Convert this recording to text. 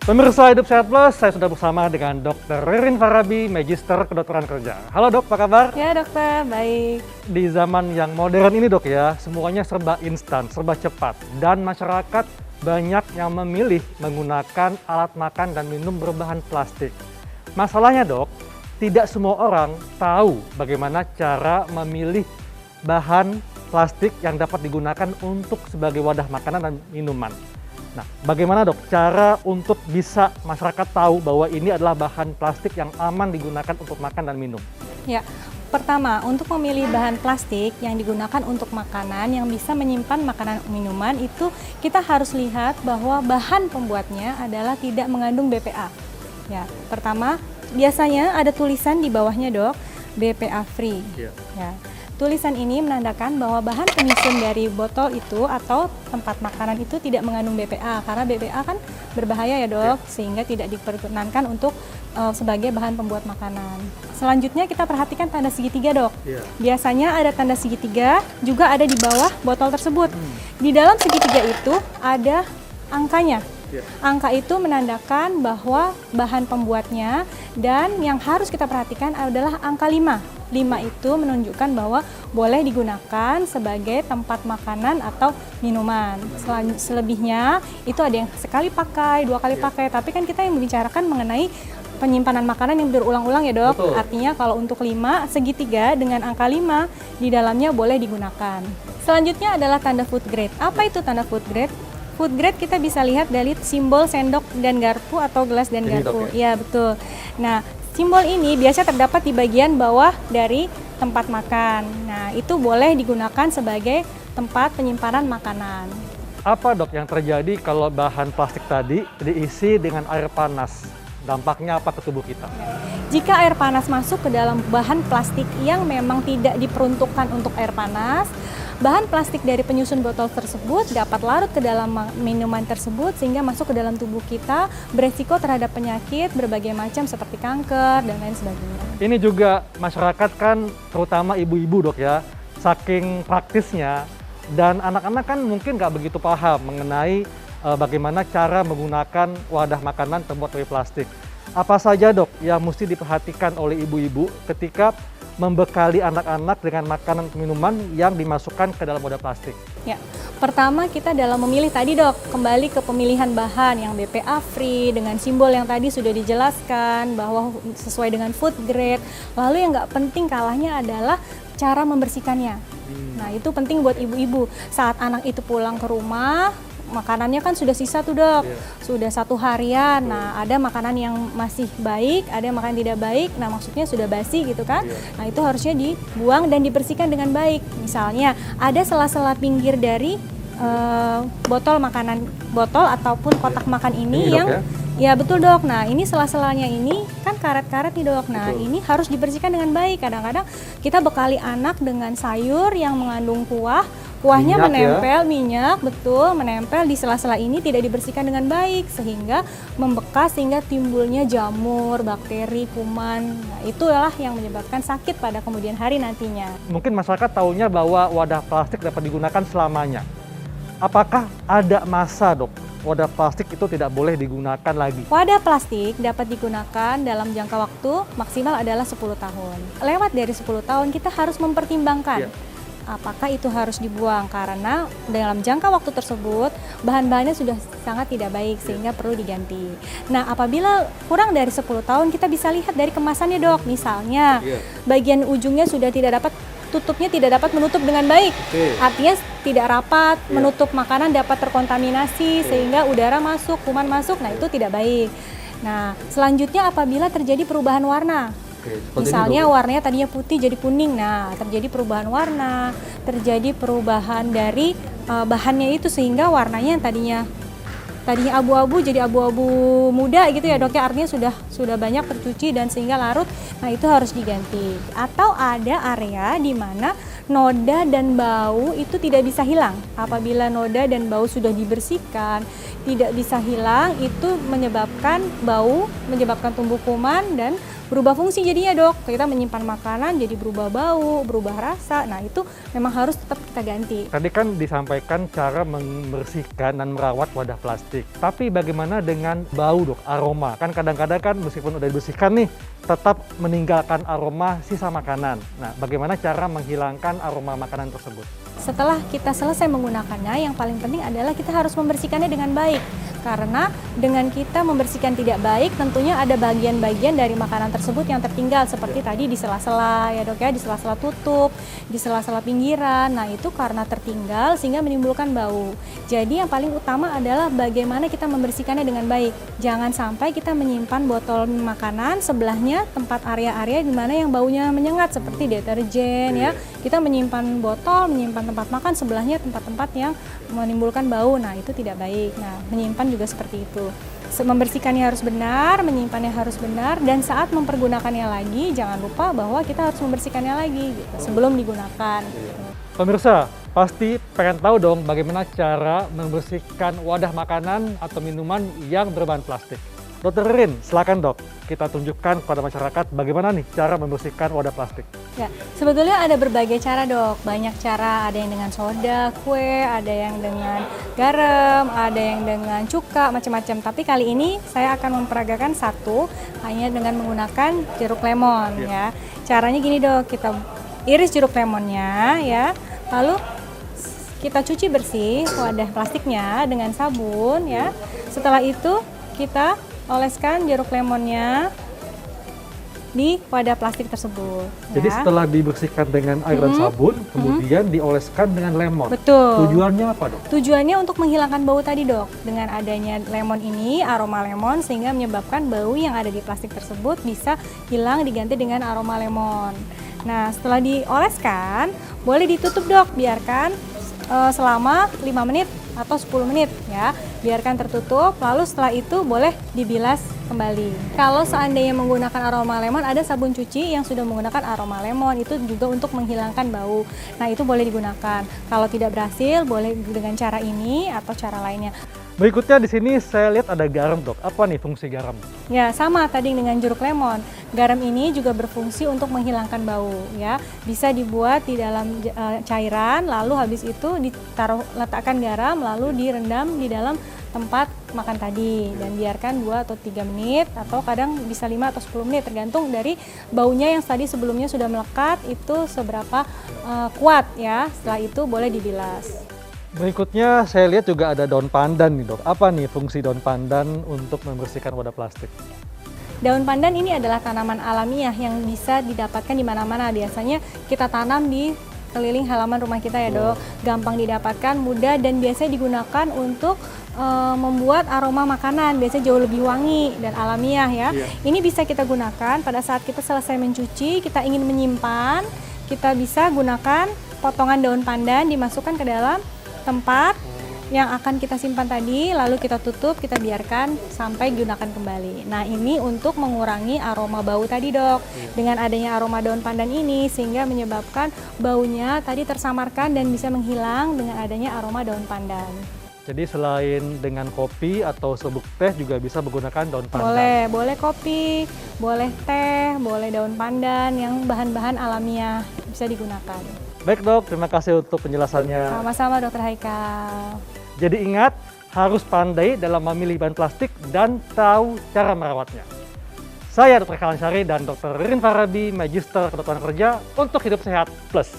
Pemirsa Hidup Sehat Plus, saya sudah bersama dengan Dr. Ririn Farabi, Magister Kedokteran Kerja. Halo dok, apa kabar? Ya dokter, baik. Di zaman yang modern ini dok ya, semuanya serba instan, serba cepat. Dan masyarakat banyak yang memilih menggunakan alat makan dan minum berbahan plastik. Masalahnya dok, tidak semua orang tahu bagaimana cara memilih bahan plastik yang dapat digunakan untuk sebagai wadah makanan dan minuman. Nah, bagaimana dok cara untuk bisa masyarakat tahu bahwa ini adalah bahan plastik yang aman digunakan untuk makan dan minum? Ya, pertama untuk memilih bahan plastik yang digunakan untuk makanan yang bisa menyimpan makanan minuman itu kita harus lihat bahwa bahan pembuatnya adalah tidak mengandung BPA. Ya, pertama biasanya ada tulisan di bawahnya dok, BPA free. Ya. Tulisan ini menandakan bahwa bahan penyusun dari botol itu atau tempat makanan itu tidak mengandung BPA karena BPA kan berbahaya ya dok, sehingga tidak diperkenankan untuk sebagai bahan pembuat makanan. Selanjutnya kita perhatikan tanda segitiga dok. Biasanya ada tanda segitiga juga ada di bawah botol tersebut. Di dalam segitiga itu ada angkanya. Angka itu menandakan bahwa bahan pembuatnya dan yang harus kita perhatikan adalah angka 5. 5 itu menunjukkan bahwa boleh digunakan sebagai tempat makanan atau minuman. Selebihnya itu ada yang sekali pakai, 2 kali pakai, tapi kan kita yang membicarakan mengenai penyimpanan makanan yang berulang-ulang ya dok. Betul. Artinya kalau untuk 5, segitiga dengan angka 5 di dalamnya boleh digunakan. Selanjutnya adalah tanda food grade. Apa itu tanda food grade? Food grade kita bisa lihat dari simbol sendok dan garpu atau gelas dan garpu. Ya betul. Nah, simbol ini biasa terdapat di bagian bawah dari tempat makan. Nah, itu boleh digunakan sebagai tempat penyimpanan makanan. Apa dok yang terjadi kalau bahan plastik tadi diisi dengan air panas? Dampaknya apa ke tubuh kita? Jika air panas masuk ke dalam bahan plastik yang memang tidak diperuntukkan untuk air panas, bahan plastik dari penyusun botol tersebut dapat larut ke dalam minuman tersebut sehingga masuk ke dalam tubuh kita, beresiko terhadap penyakit berbagai macam seperti kanker dan lain sebagainya. Ini juga masyarakat kan terutama ibu-ibu dok ya, saking praktisnya dan anak-anak kan mungkin nggak begitu paham mengenai bagaimana cara menggunakan wadah makanan terbuat dari plastik. Apa saja dok yang mesti diperhatikan oleh ibu-ibu ketika membekali anak-anak dengan makanan minuman yang dimasukkan ke dalam wadah plastik? Ya, pertama kita dalam memilih tadi dok, kembali ke pemilihan bahan yang BPA free dengan simbol yang tadi sudah dijelaskan bahwa sesuai dengan food grade. Lalu yang nggak penting kalahnya adalah cara membersihkannya. Nah itu penting buat ibu-ibu. Saat anak itu pulang ke rumah, makanannya kan sudah sisa tuh dok, sudah 1 harian. Nah ada makanan yang masih baik, ada yang makanan tidak baik. Nah maksudnya sudah basi gitu kan. Nah itu harusnya dibuang dan dibersihkan dengan baik. Misalnya ada sela-sela pinggir dari botol makanan, botol ataupun kotak makan ini yang ya betul dok. Nah ini sela-selanya ini kan karet-karet nih dok. Nah ini harus dibersihkan dengan baik. Kadang-kadang kita bekali anak dengan sayur yang mengandung kuahnya minyak menempel, minyak, betul, menempel di sela-sela ini tidak dibersihkan dengan baik sehingga membekas sehingga timbulnya jamur, bakteri, kuman. Nah, itulah yang menyebabkan sakit pada kemudian hari nantinya. Mungkin masyarakat taunya bahwa wadah plastik dapat digunakan selamanya. Apakah ada masa dok wadah plastik itu tidak boleh digunakan lagi? Wadah plastik dapat digunakan dalam jangka waktu maksimal adalah 10 tahun. Lewat dari 10 tahun kita harus mempertimbangkan apakah itu harus dibuang karena dalam jangka waktu tersebut bahan-bahannya sudah sangat tidak baik sehingga perlu diganti. Nah apabila kurang dari 10 tahun kita bisa lihat dari kemasannya dok. Misalnya bagian ujungnya sudah tidak dapat, tutupnya tidak dapat menutup dengan baik. Artinya tidak rapat, menutup makanan dapat terkontaminasi sehingga udara masuk, kuman masuk. Nah itu tidak baik. Nah selanjutnya apabila terjadi perubahan warna. Misalnya warnanya tadinya putih jadi kuning, nah terjadi perubahan warna, terjadi perubahan dari bahannya itu sehingga warnanya yang tadinya abu-abu jadi abu-abu muda gitu ya dok ya, artinya sudah banyak tercuci dan sehingga larut. Nah itu harus diganti. Atau ada area di mana noda dan bau itu tidak bisa hilang. Apabila noda dan bau sudah dibersihkan, tidak bisa hilang, itu menyebabkan bau, menyebabkan tumbuh kuman dan berubah fungsi jadinya dok. Kita menyimpan makanan jadi berubah bau, berubah rasa. Nah itu memang harus tetap kita ganti. Tadi kan disampaikan cara membersihkan dan merawat wadah plastik. Tapi bagaimana dengan bau dok, aroma? Kan kadang-kadang kan meskipun udah dibersihkan nih, tetap meninggalkan aroma sisa makanan. Nah, bagaimana cara menghilangkan aroma makanan tersebut? Setelah kita selesai menggunakannya, yang paling penting adalah kita harus membersihkannya dengan baik. Karena dengan kita membersihkan tidak baik, tentunya ada bagian-bagian dari makanan tersebut yang tertinggal. Seperti tadi di sela-sela ya dok ya, di sela-sela tutup, di sela-sela pinggiran. Nah itu karena tertinggal sehingga menimbulkan bau. Jadi yang paling utama adalah bagaimana kita membersihkannya dengan baik. Jangan sampai kita menyimpan botol makanan sebelahnya tempat area-area di mana yang baunya menyengat seperti deterjen ya. Kita menyimpan botol, menyimpan tempat makan sebelahnya tempat-tempat yang menimbulkan bau. Nah itu tidak baik. Nah menyimpan juga seperti itu. Membersihkannya harus benar, menyimpannya harus benar, dan saat mempergunakannya lagi jangan lupa bahwa kita harus membersihkannya lagi gitu, sebelum digunakan. Pemirsa, pasti pengen tahu dong bagaimana cara membersihkan wadah makanan atau minuman yang berbahan plastik. Dokter Ririn, silakan dok, kita tunjukkan kepada masyarakat bagaimana nih cara membersihkan wadah plastik. Ya, sebetulnya ada berbagai cara dok, banyak cara, ada yang dengan soda, kue, ada yang dengan garam, ada yang dengan cuka, macam-macam. Tapi kali ini saya akan memperagakan satu, hanya dengan menggunakan jeruk lemon ya. Caranya gini dok, kita iris jeruk lemonnya ya, lalu kita cuci bersih wadah plastiknya dengan sabun ya. Setelah itu kita oleskan jeruk lemonnya di wadah plastik tersebut. Jadi ya. setelah dibersihkan dengan air dan sabun, kemudian dioleskan dengan lemon. Betul. Tujuannya apa dok? Tujuannya untuk menghilangkan bau tadi dok. Dengan adanya lemon ini, aroma lemon, sehingga menyebabkan bau yang ada di plastik tersebut bisa hilang diganti dengan aroma lemon. Nah setelah dioleskan, boleh ditutup dok, biarkan selama 5 menit atau 10 menit ya, biarkan tertutup, lalu setelah itu boleh dibilas kembali. Kalau seandainya menggunakan aroma lemon, ada sabun cuci yang sudah menggunakan aroma lemon, itu juga untuk menghilangkan bau. Nah itu boleh digunakan. Kalau tidak berhasil, boleh dengan cara ini atau cara lainnya. Berikutnya di sini saya lihat ada garam dok. Apa nih fungsi garam? Ya sama tadi dengan jeruk lemon. Garam ini juga berfungsi untuk menghilangkan bau ya. Bisa dibuat di dalam cairan, lalu habis itu letakkan garam, lalu direndam di dalam tempat makan tadi dan biarkan 2 atau 3 menit atau kadang bisa 5 atau 10 menit tergantung dari baunya yang tadi sebelumnya sudah melekat itu seberapa kuat ya. Setelah itu boleh dibilas. Berikutnya saya lihat juga ada daun pandan nih dok. Apa nih fungsi daun pandan untuk membersihkan wadah plastik? Daun pandan ini adalah tanaman alamiah yang bisa didapatkan di mana-mana. Biasanya kita tanam di keliling halaman rumah kita ya dok. Gampang didapatkan, mudah, dan biasanya digunakan untuk membuat aroma makanan. Biasanya jauh lebih wangi dan alamiah ya. Ini bisa kita gunakan pada saat kita selesai mencuci, kita ingin menyimpan, kita bisa gunakan potongan daun pandan dimasukkan ke dalam tempat yang akan kita simpan tadi, lalu kita tutup, kita biarkan sampai gunakan kembali. Nah ini untuk mengurangi aroma bau tadi dok. Dengan adanya aroma daun pandan ini sehingga menyebabkan baunya tadi tersamarkan dan bisa menghilang dengan adanya aroma daun pandan. Jadi selain dengan kopi atau serbuk teh juga bisa menggunakan daun pandan? Boleh kopi, boleh teh, boleh daun pandan yang bahan-bahan alamiah bisa digunakan. Baik dok, terima kasih untuk penjelasannya. Sama-sama dokter Haikal. Jadi ingat, harus pandai dalam memilih bahan plastik dan tahu cara merawatnya. Saya Dr. Kalansari dan Dr. Ririn Farabi, Magister Kedokteran Kerja untuk Hidup Sehat Plus.